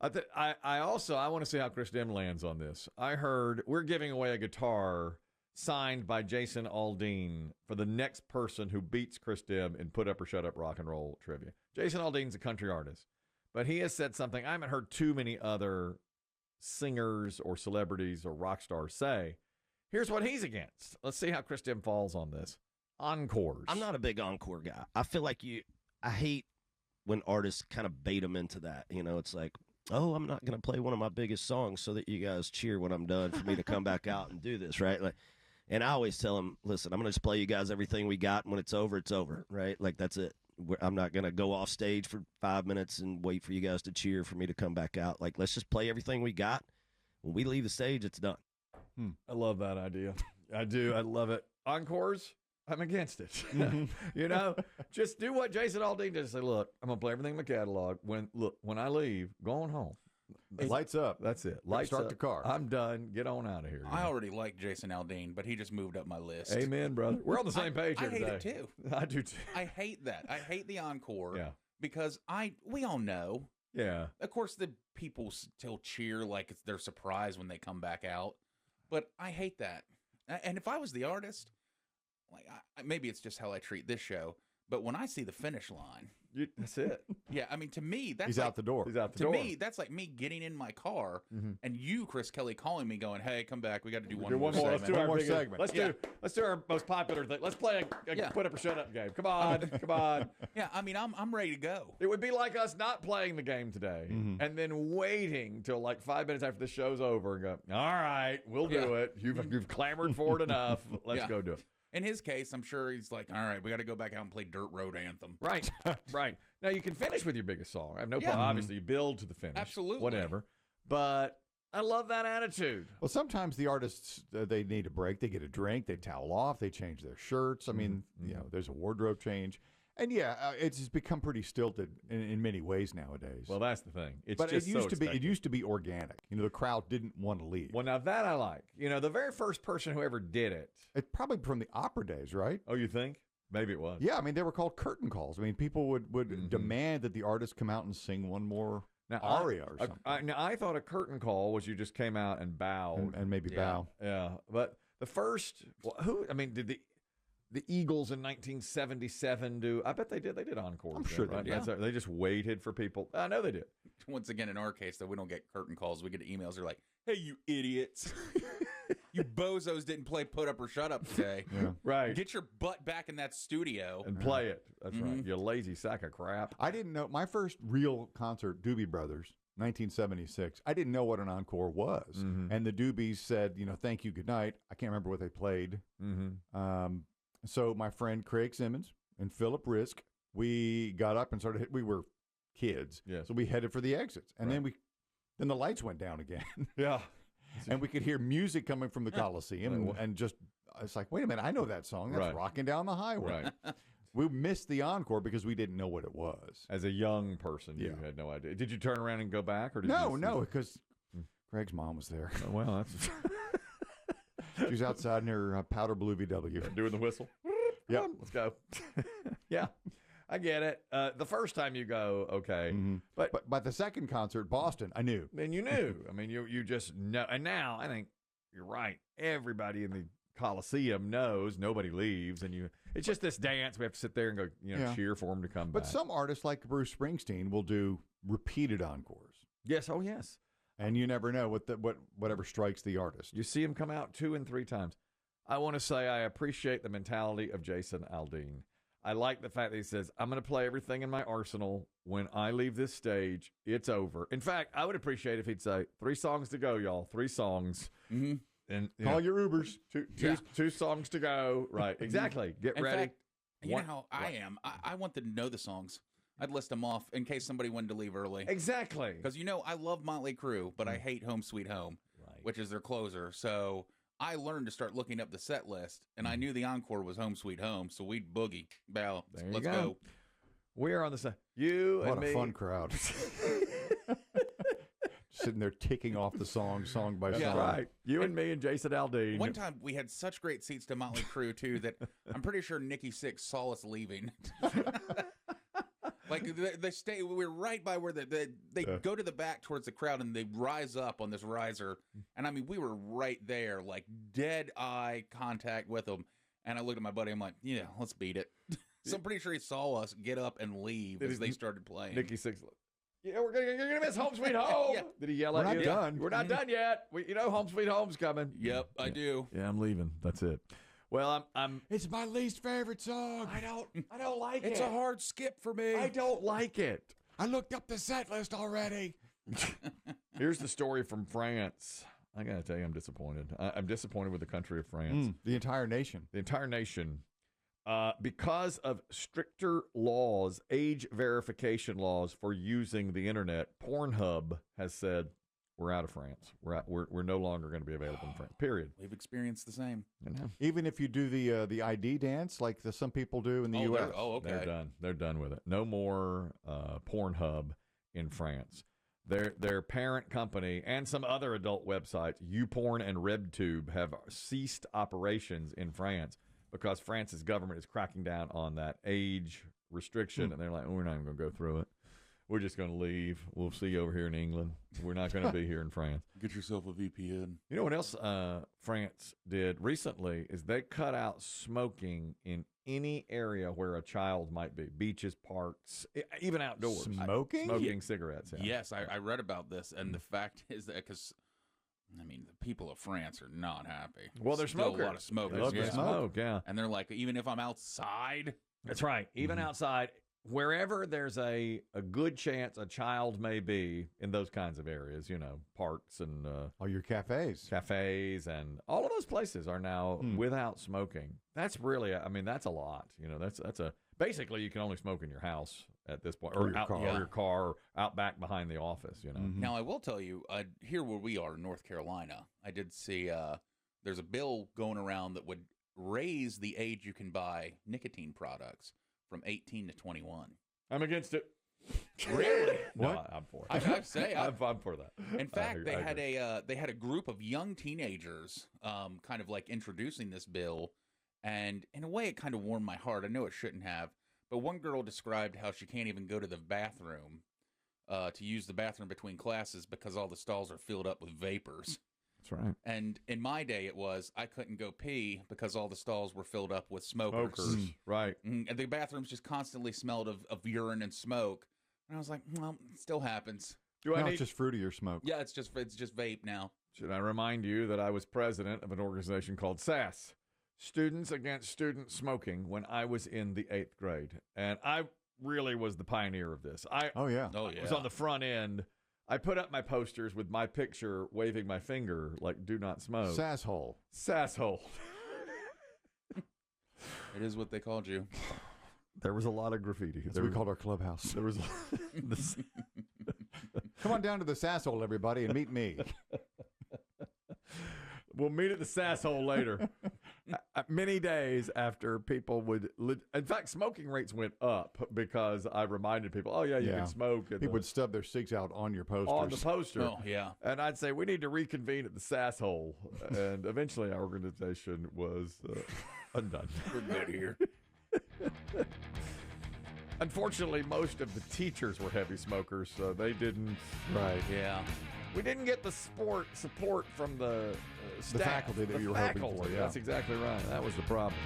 I want to see how Chris Demm lands on this. I heard we're giving away a guitar signed by Jason Aldean for the next person who beats Chris Demm in Put Up or Shut Up rock and roll trivia. Jason Aldean's a country artist, but he has said something I haven't heard too many other singers or celebrities or rock stars say. Here's what he's against. Let's see how Chris Demm falls on this. Encores. I'm not a big encore guy. I feel like I hate when artists kind of bait them into that. You know, it's like, oh, I'm not going to play one of my biggest songs so that you guys cheer when I'm done for me to come back out and do this, right? Like, and I always tell them, listen, I'm going to just play you guys everything we got, and when it's over, right? Like, that's it. I'm not going to go off stage for 5 minutes and wait for you guys to cheer for me to come back out. Like, let's just play everything we got. When we leave the stage, it's done. I love that idea. I do. I love it. Encores, I'm against it. You know, just do what Jason Aldean did. Say, look, I'm going to play everything in my catalog. When I leave, going home. Lights up. That's it. Lights Start up. the car. I'm done. Get on out of here. I already like Jason Aldean, but he just moved up my list. Amen, brother. We're on the same page here I hate today. it too. I do too. I hate that. I hate the encore. Yeah. Because we all know. Yeah. Of course, the people still cheer like they're surprised when they come back out. But I hate that. And if I was the artist, like maybe it's just how I treat this show, but when I see the finish line, that's it. Yeah, I mean, to me, that's He's like, out the door. He's out the door. To me, that's like me getting in my car and you, Chris Kelly, calling me, going, "Hey, come back. We got to do one more segment." Let's do One our more biggest- segment. Let's do our most popular thing. Let's play a Yeah. Put Up or Shut Up game. Come on, come on. Yeah, I mean, I'm ready to go. It would be like us not playing the game today and then waiting till like 5 minutes after the show's over and go, all right, we'll do it. You've clamored for it enough. Let's go do it. In his case, I'm sure he's like, all right, we got to go back out and play Dirt Road Anthem. Right, right. Now, you can finish with your biggest song. I have no problem. Obviously, you build to the finish. Absolutely. Whatever. But I love that attitude. Well, sometimes the artists, they need a break. They get a drink. They towel off. They change their shirts. I mean, you know, there's a wardrobe change. And yeah, it's just become pretty stilted in many ways nowadays. Well, that's the thing. It's but just it used so to be. It expected. used to be organic. You know, the crowd didn't want to leave. Well, now that I like. You know, the very first person who ever did it. It's probably from the opera days, right? Oh, you think? Maybe it was. Yeah, I mean, they were called curtain calls. I mean, people would demand that the artist come out and sing one more aria or something. I thought a curtain call was you just came out and bowed. and maybe bow. Yeah, but the first, did the Eagles in 1977 do? I bet they did. They did encores. I'm sure right? they did. They just waited for people. I know they did. Once again, in our case, though, we don't get curtain calls. We get emails. They're like, "Hey, you idiots! You bozos didn't play Put Up or Shut Up today. Right. Get your butt back in that studio And play it. That's right. You lazy sack of crap. I didn't know. My first real concert, Doobie Brothers, 1976. I didn't know what an encore was. And the Doobies said, you know, thank you, good night. I can't remember what they played. So my friend Craig Simmons and Philip Risk, we got up and started. We were kids, Yes. so we headed for the exits, and then the lights went down again. Yeah. And we could hear music coming from the Coliseum, and just it's like, wait a minute, I know that song. That's Right. Rocking Down the Highway. Right. We missed the encore because we didn't know what it was. As a young person, you Yeah. had no idea. Did you turn around and go back, or did No, you? because Greg's mom was there. Well, that's She was outside in her powder blue VW. doing the whistle. Yeah. Let's go. Yeah, I get it. The first time you go, okay, But by the second concert, Boston, I knew. then you knew. I mean, you just know. And now I think you're right. Everybody in the Coliseum knows nobody leaves, and it's just this dance. We have to sit there and go, Yeah. cheer for them to come But back. some artists like Bruce Springsteen will do repeated encores. Yes, oh yes. And you never know whatever strikes the artist. You see him come out 2 and 3 times. I want to say I appreciate the mentality of Jason Aldean. I like the fact that he says, I'm going to play everything in my arsenal. When I leave this stage, it's over. In fact, I would appreciate if he'd say, 3 songs to go, y'all. 3 songs. And Call your Ubers. two songs to go. Right. Exactly. Get In ready. fact, you know how I am. I want them to know the songs. I'd list them off in case somebody wanted to leave early. Exactly. Because, I love Motley Crue, but I hate Home Sweet Home, which is their closer. So I learned to start looking up the set list, and I knew the encore was Home Sweet Home, so we'd boogie. Well, let's go. We're on the side. You What and me. a fun crowd. Sitting there ticking off the song by That's song. right. You and me and Jason Aldean. One time we had such great seats to Motley Crue, too, that I'm pretty sure Nikki Sixx saw us leaving. Like they stay. We're right by where they go to the back towards the crowd, and they rise up on this riser. And I mean, we were right there, like dead eye contact with them. And I looked at my buddy. I'm like, yeah, let's beat it. So I'm pretty sure he saw us get up and leave as they started playing. Nikki Sixx. Yeah, you're gonna miss Home Sweet Home. Yeah. Did he yell at you? We're not done. We're not done yet. Home Sweet Home's coming. Yep, I do. Yeah, I'm leaving. That's it. Well, I'm. It's my least favorite song. I don't like it. It's a hard skip for me. I don't like it. I looked up the set list already. Here's the story from France. I gotta tell you, I'm disappointed. I'm disappointed with the country of France. The entire nation. The entire nation. Because of stricter laws, age verification laws for using the internet, Pornhub has said we're out of France. We're no longer going to be available in France. Period. We've experienced the same. Even if you do the ID dance like some people do in the U.S. Okay. They're done. They're done with it. No more Pornhub in France. Their parent company and some other adult websites, YouPorn and RedTube, have ceased operations in France because France's government is cracking down on that age restriction, and they're like, we're not even going to go through it. We're just going to leave. We'll see you over here in England. We're not going to be here in France. Get yourself a VPN. You know what else France did recently is they cut out smoking in any area where a child might be. Beaches, parks, even outdoors. Smoking cigarettes. Yeah. Yes, I read about this, and the fact is that because, I mean, the people of France are not happy. Well, they're still smokers. a lot of smokers. They love to smoke, yeah. And they're like, even if I'm outside. That's right. Even outside, wherever there's a good chance a child may be in those kinds of areas, parks and all your cafes and all of those places are now without smoking. That's really, that's a lot. That's basically you can only smoke in your house at this point, or your car, or out back behind the office. Now I will tell you, here where we are in North Carolina, I did see there's a bill going around that would raise the age you can buy nicotine products from 18 to 21. I'm against it. Really? No, I'm for it. I'm for that. In fact, they had a group of young teenagers, kind of like introducing this bill, and in a way, it kind of warmed my heart. I know it shouldn't have, but one girl described how she can't even go to the bathroom to use the bathroom between classes because all the stalls are filled up with vapors. That's right. And in my day, it was I couldn't go pee because all the stalls were filled up with smokers. Right. And the bathrooms just constantly smelled of urine and smoke. And I was like, well, it still happens. It's just fruitier smoke. Yeah, it's just vape now. Should I remind you that I was president of an organization called SASS, Students Against Student Smoking, when I was in the 8th grade. And I really was the pioneer of this. I was on the front end. I put up my posters with my picture waving my finger like do not smoke. Sasshole. Sasshole. It is what they called you. There was a lot of graffiti. That's what we called our clubhouse. There was Come on down to the Sasshole, everybody, and meet me. We'll meet at the Sasshole later. Many days after people would, in fact, smoking rates went up because I reminded people, you can smoke. People would stub their cigs out on your posters. On the poster. Oh, yeah. And I'd say, we need to reconvene at the Sasshole. And eventually our organization was undone. We're good here. Unfortunately, most of the teachers were heavy smokers, so they didn't. Right. Yeah. We didn't get the support from the staff. The faculty that you were hoping for. Yeah. That's exactly right. That was the problem.